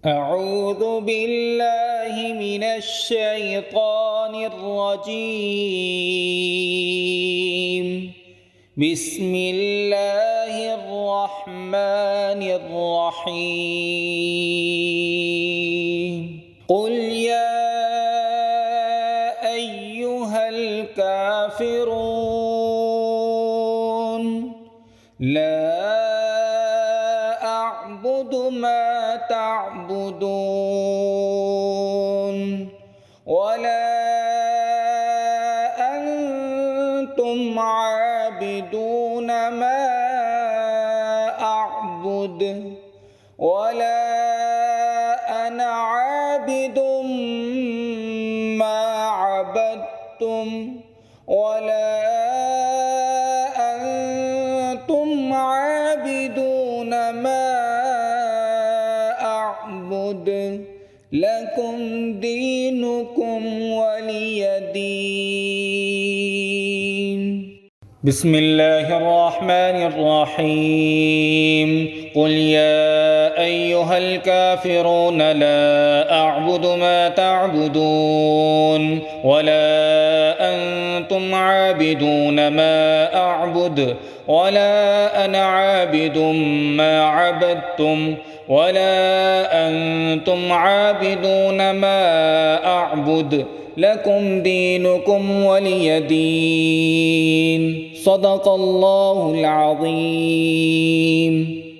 أعوذ بالله من الشيطان الرجيم. بسم الله الرحمن الرحيم. قل يا أيها الكافرون لا أعبد ما تعبدون ولا أنتم عابدون ما أعبد ولا أنا عابد ما عبدتم ولا أنتم عابدون ما أعبد لكم دينكم ولي دين. بسم الله الرحمن الرحيم. قل يا أيها الكافرون لا أعبد ما تعبدون ولا أنتم عابدون ما أعبد ولا أنا عابد ما عبدتم ولا أنتم عابدون ما أعبد لكم دينكم ولي دين. صدق الله العظيم.